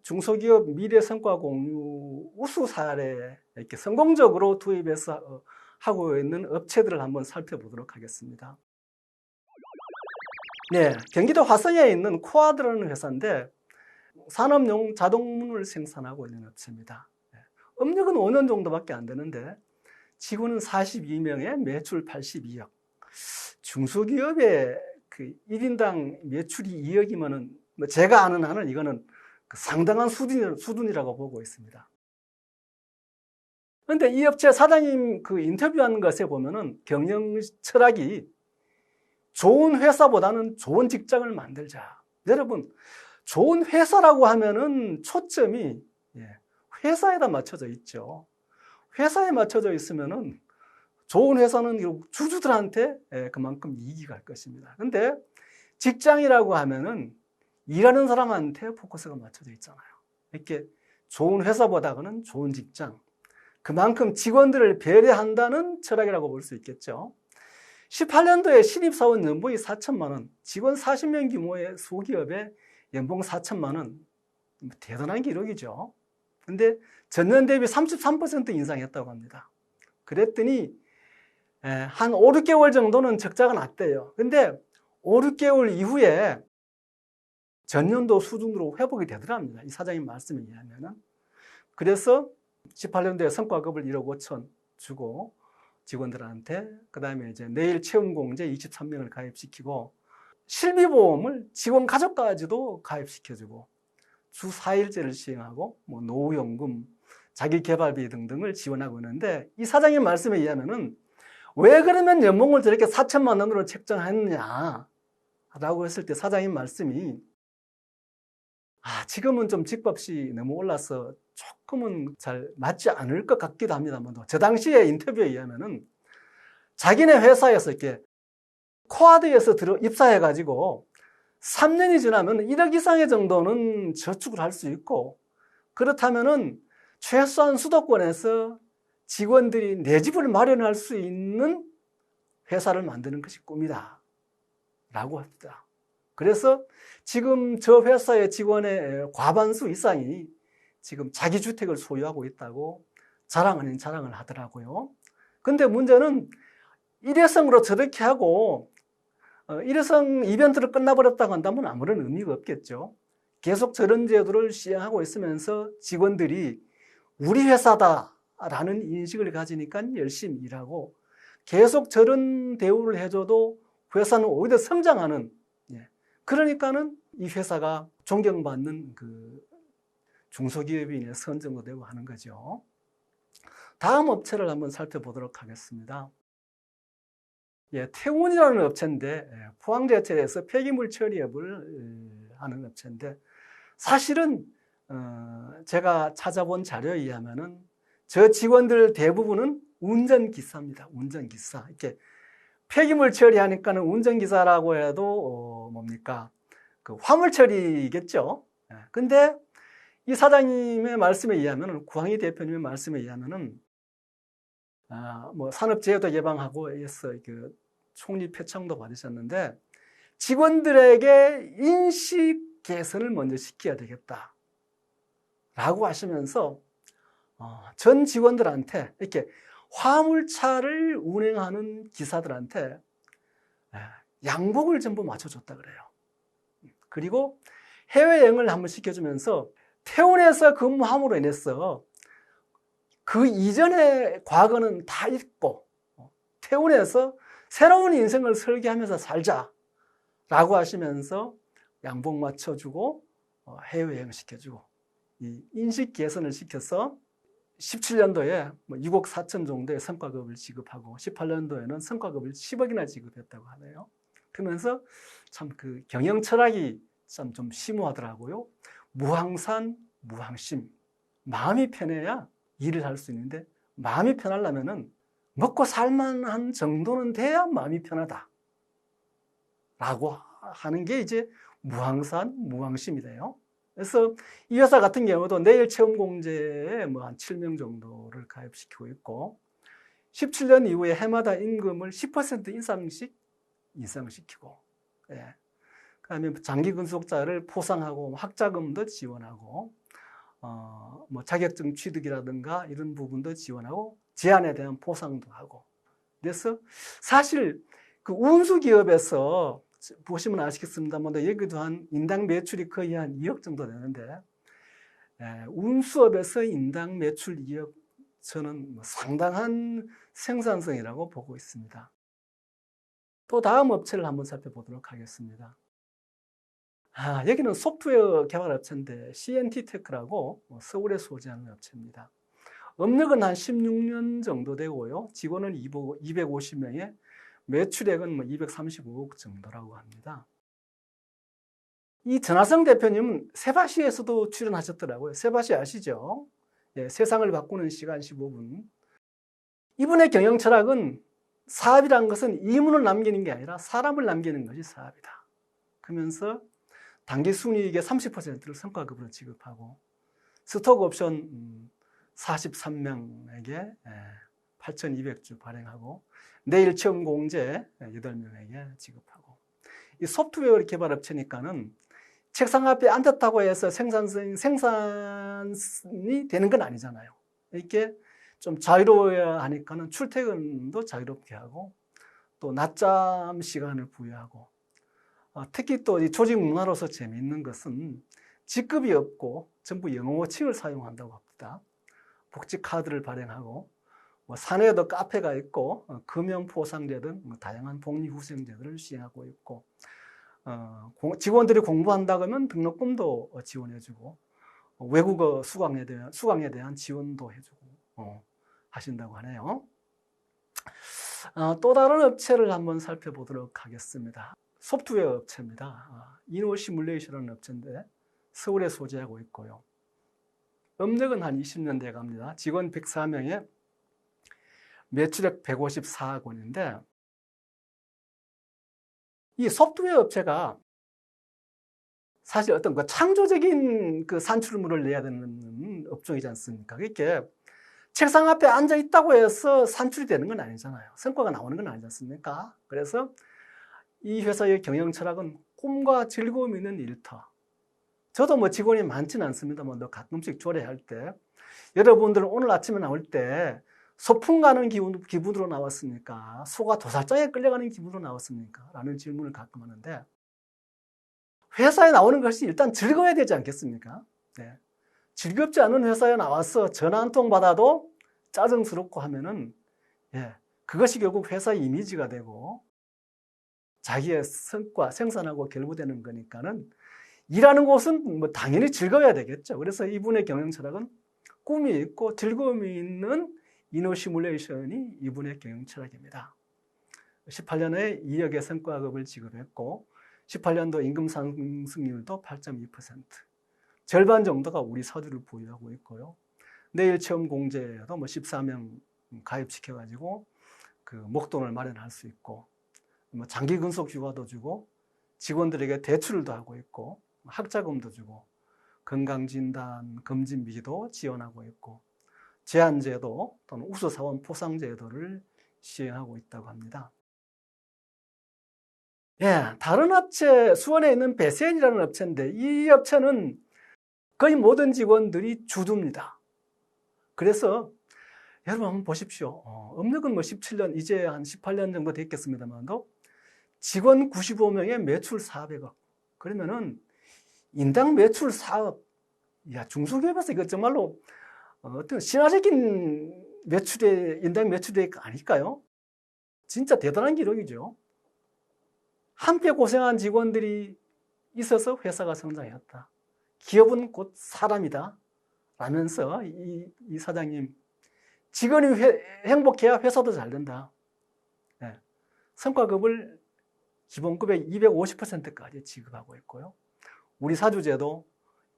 중소기업 미래 성과 공유 우수 사례 이렇게 성공적으로 도입해서 하고 있는 업체들을 한번 살펴보도록 하겠습니다. 네, 경기도 화성에 있는 코아드라는 회사인데 산업용 자동문을 생산하고 있는 업체입니다. 업력은 5년 정도밖에 안 되는데 직원은 42명에 매출 82억. 중소기업의 그 1인당 매출이 2억이면은 뭐 제가 아는 한은 이거는 상당한 수준이라고 보고 있습니다. 그런데 이 업체 사장님 그 인터뷰한 것에 보면은 경영 철학이 좋은 회사보다는 좋은 직장을 만들자. 여러분, 좋은 회사라고 하면은 초점이 회사에다 맞춰져 있죠. 회사에 맞춰져 있으면은 좋은 회사는 주주들한테 그만큼 이익이 갈 것입니다. 근데 직장이라고 하면은 일하는 사람한테 포커스가 맞춰져 있잖아요. 이렇게 좋은 회사보다는 좋은 직장. 그만큼 직원들을 배려한다는 철학이라고 볼 수 있겠죠. 18년도에 신입사원 연봉이 4천만 원, 직원 40명 규모의 소기업에 연봉 4천만 원, 대단한 기록이죠. 근데 전년 대비 33% 인상했다고 합니다. 그랬더니 한 5, 6개월 정도는 적자가 났대요. 근데 5, 6개월 이후에 전년도 수준으로 회복이 되더랍니다. 이 사장님 말씀에 의하면은. 그래서 18년도에 성과급을 1억 5천 주고 직원들한테, 그 다음에 이제 내일 채용공제 23명을 가입시키고 실비보험을 직원 가족까지도 가입시켜주고 주 4일제를 시행하고 뭐 노후연금, 자기개발비 등등을 지원하고 있는데 이 사장님 말씀에 의하면은 왜 그러면 연봉을 저렇게 4천만 원으로 책정했느냐 라고 했을 때 사장님 말씀이 지금은 좀 집값이 너무 올라서 조금은 잘 맞지 않을 것 같기도 합니다만 저 당시에 인터뷰에 의하면은 자기네 회사에서 이렇게 코아드에서 입사해가지고 3년이 지나면 1억 이상의 정도는 저축을 할 수 있고 그렇다면은 최소한 수도권에서 직원들이 내 집을 마련할 수 있는 회사를 만드는 것이 꿈이다 라고 합니다. 그래서 지금 저 회사의 직원의 과반수 이상이 지금 자기 주택을 소유하고 있다고 자랑 아닌 자랑을 하더라고요. 근데 문제는 일회성으로 저렇게 하고 일회성 이벤트를 끝나버렸다고 한다면 아무런 의미가 없겠죠. 계속 저런 제도를 시행하고 있으면서 직원들이 우리 회사다라는 인식을 가지니까 열심히 일하고 계속 저런 대우를 해줘도 회사는 오히려 성장하는, 그러니까는 이 회사가 존경받는 그 중소기업인의 선정도 되고 하는 거죠. 다음 업체를 한번 살펴보도록 하겠습니다. 태운이라는 업체인데 포항제철에서 폐기물 처리업을 하는 업체인데 사실은 제가 찾아본 자료에 의하면은 저 직원들 대부분은 운전기사입니다. 운전기사. 이렇게 폐기물 처리하니까는 운전기사라고 해도 뭡니까? 그 화물 처리겠죠. 근데 이 사장님의 말씀에 의하면은 구항희 대표님의 말씀에 의하면은 뭐 산업재해도 예방하고 해서 그 총리 표창도 받으셨는데 직원들에게 인식 개선을 먼저 시켜야 되겠다 라고 하시면서 전 직원들한테 이렇게 화물차를 운행하는 기사들한테 양복을 전부 맞춰줬다 그래요. 그리고 해외여행을 한번 시켜주면서 태운에서 근무함으로 인해서 그 이전의 과거는 다 잊고 태운에서 새로운 인생을 설계하면서 살자라고 하시면서 양복 맞춰주고 해외여행 시켜주고 이 인식 개선을 시켜서 17년도에 6억 4천 정도의 성과급을 지급하고 18년도에는 성과급을 10억이나 지급했다고 하네요. 그러면서 참 그 경영 철학이 참 좀 심오하더라고요. 무항산, 무항심. 마음이 편해야 일을 할 수 있는데 마음이 편하려면은 먹고 살만한 정도는 돼야 마음이 편하다 라고 하는 게 이제 무항산, 무항심이래요. 그래서 이 회사 같은 경우도 내일 채용공제에 뭐 한 7명 정도를 가입시키고 있고 17년 이후에 해마다 임금을 10% 인상시키고 그다음에 장기 근속자를 포상하고 학자금도 지원하고 뭐 자격증 취득이라든가 이런 부분도 지원하고 제안에 대한 보상도 하고. 그래서 사실 그 운수 기업에서 보시면 아시겠습니다만 여기도 한 인당 매출이 거의 한 2억 정도 되는데, 운수업에서 인당 매출 2억, 저는 뭐 상당한 생산성이라고 보고 있습니다. 또 다음 업체를 한번 살펴보도록 하겠습니다. 여기는 소프트웨어 개발 업체인데 CNT테크라고 서울에 소재하는 업체입니다. 업력은 한 16년 정도 되고요. 직원은 250명에 매출액은 뭐 235억 정도라고 합니다. 이 전하성 대표님은 세바시에서도 출연하셨더라고요. 세바시 아시죠? 세상을 바꾸는 시간 15분. 이분의 경영 철학은 사업이란 것은 이문을 남기는 게 아니라 사람을 남기는 것이 사업이다. 그러면서 단기 순이익의 30%를 성과급으로 지급하고 스톡 옵션 43명에게 8,200주 발행하고 내일 처음 공제 8명에게 지급하고. 이 소프트웨어 개발 업체니까는 책상 앞에 앉았다고 해서 생산이 되는 건 아니잖아요. 이렇게 좀 자유로워야 하니까는 출퇴근도 자유롭게 하고 또 낮잠 시간을 부여하고, 특히 또 이 조직 문화로서 재미있는 것은 직급이 없고 전부 영어 호칭을 사용한다고 합니다. 복지 카드를 발행하고 뭐 사내에도 카페가 있고 금연 포상제 등 다양한 복리후생제들을 시행하고 있고, 직원들이 공부한다 그러면 등록금도 지원해주고 외국어 수강에 대한 지원도 해주고 하신다고 하네요. 또 다른 업체를 한번 살펴보도록 하겠습니다. 소프트웨어 업체입니다. 이노시뮬레이션이라는 업체인데 서울에 소재하고 있고요. 업력은 한 20년 돼 갑니다. 직원 104명에 매출액 154억 원인데, 이 소프트웨어 업체가 사실 어떤 그 창조적인 그 산출물을 내야 되는 업종이지 않습니까? 그러니까 책상 앞에 앉아 있다고 해서 산출이 되는 건 아니잖아요. 성과가 나오는 건 아니지 않습니까? 그래서 이 회사의 경영 철학은 꿈과 즐거움 있는 일터. 저도 뭐 직원이 많지는 않습니다만 가끔씩 조례할 때 여러분들은 오늘 아침에 나올 때 소풍 가는 기분으로 나왔습니까? 소가 도살장에 끌려가는 기분으로 나왔습니까? 라는 질문을 가끔 하는데, 회사에 나오는 것이 일단 즐거워야 되지 않겠습니까? 네. 즐겁지 않은 회사에 나와서 전화 한 통 받아도 짜증스럽고 하면은, 그것이 결국 회사의 이미지가 되고 자기의 성과, 생산하고 결부되는 거니까는 일하는 곳은 뭐 당연히 즐거워야 되겠죠. 그래서 이분의 경영 철학은 꿈이 있고 즐거움이 있는 이노시뮬레이션이 이분의 경영 철학입니다. 18년에 2억의 성과급을 지급했고 18년도 임금 상승률도 8.2%, 절반 정도가 우리 사주를 보유하고 있고요. 내일 체험 공제도 뭐 14명 가입시켜가지고 그 목돈을 마련할 수 있고, 뭐 장기 근속 휴가도 주고 직원들에게 대출도 하고 있고 학자금도 주고 건강진단 검진비도 지원하고 있고 제한제도 또는 우수사원 포상제도를 시행하고 있다고 합니다. 다른 업체, 수원에 있는 베셀이라는 업체인데 이 업체는 거의 모든 직원들이 주주입니다. 그래서 여러분 한번 보십시오. 업력은 뭐 17년, 이제 한 18년 정도 됐겠습니다만도 직원 95명에 매출 400억. 그러면은 인당 매출 4억. 중소기업에서 이거 정말로 어떤 신화적인 인당 매출이 아닐까요? 진짜 대단한 기록이죠. 함께 고생한 직원들이 있어서 회사가 성장했다. 기업은 곧 사람이다. 라면서 이 사장님, 직원이 행복해야 회사도 잘 된다. 성과급을 기본급의 250%까지 지급하고 있고요. 우리 사주제도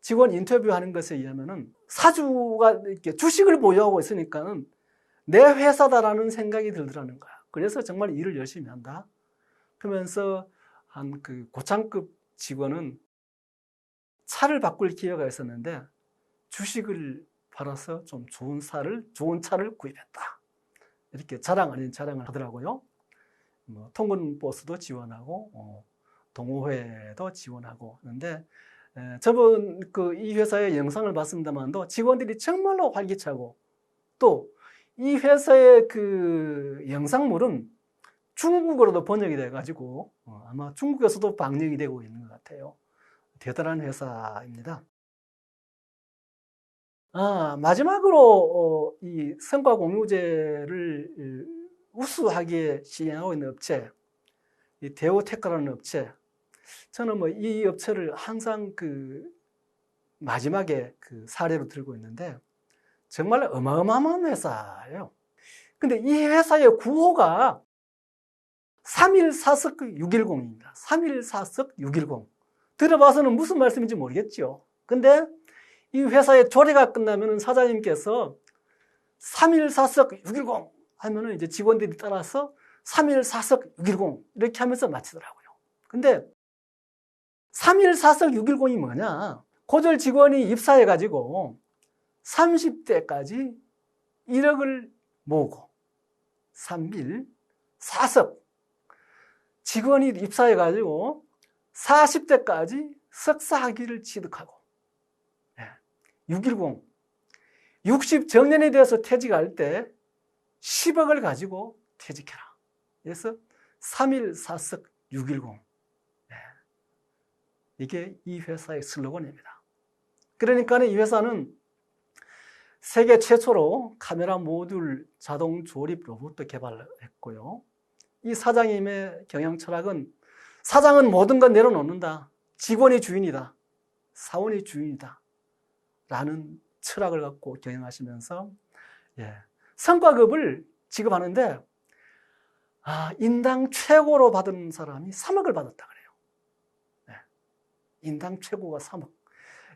직원 인터뷰하는 것에 의하면은 사주가 이렇게 주식을 보유하고 있으니까는 내 회사다라는 생각이 들더라는 거야. 그래서 정말 일을 열심히 한다. 그러면서 한 그 고창급 직원은 차를 바꿀 기회가 있었는데 주식을 팔아서 좀 좋은 차를 구입했다. 이렇게 자랑 아닌 자랑을 하더라고요. 뭐 통근버스도 지원하고 동호회도 지원하고 하는데 저번 이 회사의 영상을 봤습니다만도 직원들이 정말로 활기차고 또 이 회사의 그 영상물은 중국어로도 번역이 돼가지고 아마 중국에서도 방영이 되고 있는 것 같아요. 대단한 회사입니다. 마지막으로 이 성과 공유제를 우수하게 시행하고 있는 업체, 이 대우테크라는 업체. 저는 뭐 이 업체를 항상 마지막에 사례로 들고 있는데 정말 어마어마한 회사예요. 근데 이 회사의 구호가 314석 610입니다. 314석 610. 들어봐서는 무슨 말씀인지 모르겠죠. 근데 이 회사의 조례가 끝나면 사장님께서 314석 610 하면은 이제 직원들이 따라서 314석 610 이렇게 하면서 마치더라고요. 근데 314석 610이 뭐냐? 고졸 직원이 입사해가지고 30대까지 1억을 모으고 314석 직원이 입사해가지고 40대까지 석사학위를 취득하고 610 60 정년이 되어서 퇴직할 때 10억을 가지고 퇴직해라. 그래서 314석 610 이게 이 회사의 슬로건입니다. 그러니까 이 회사는 세계 최초로 카메라 모듈 자동 조립 로봇도 개발했고요. 이 사장님의 경영 철학은 사장은 모든 걸 내려놓는다. 직원이 주인이다. 사원이 주인이다. 라는 철학을 갖고 경영하시면서 성과급을 지급하는데 인당 최고로 받은 사람이 3억을 받았다 그래요. 인당 최고가 3억.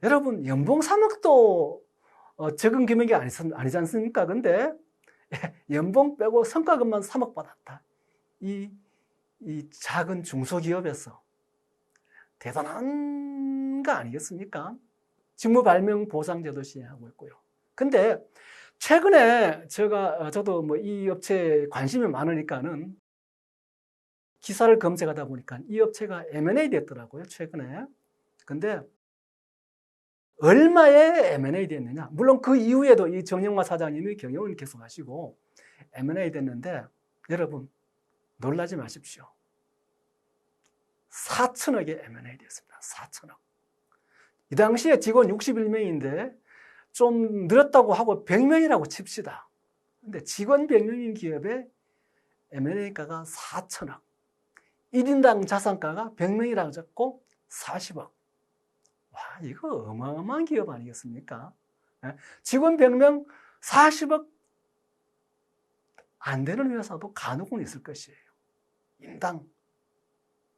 여러분 연봉 3억도 적은 금액이 아니지 않습니까? 근데 연봉 빼고 성과급만 3억 받았다. 이 작은 중소기업에서 대단한 거 아니겠습니까? 직무발명보상제도 시행하고 있고요. 근데 최근에 저도 뭐 이 업체에 관심이 많으니까는 기사를 검색하다 보니까 이 업체가 M&A 됐더라고요, 최근에. 근데 얼마에 M&A 됐느냐? 물론 그 이후에도 이 정영화 사장님이 경영을 계속 하시고 M&A 됐는데 여러분 놀라지 마십시오. 4천억의 M&A 됐습니다. 4천억. 이 당시에 직원 61명인데 좀 늘었다고 하고 100명이라고 칩시다. 근데 직원 100명인 기업에 M&A가가 4천억. 1인당 자산가가 100명이라고 잡고 40억. 와, 이거 어마어마한 기업 아니겠습니까? 직원 100명 40억 안 되는 회사도 간혹은 있을 것이에요. 인당.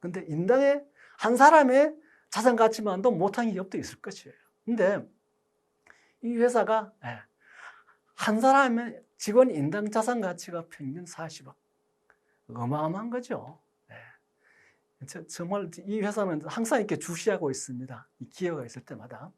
근데 인당에 한 사람의 자산 가치만도 못한 기업도 있을 것이에요. 근데 이 회사가 한 사람의 직원 인당 자산 가치가 평균 40억. 어마어마한 거죠. 정말 이 회사는 항상 이렇게 주시하고 있습니다. 이 기회가 있을 때마다.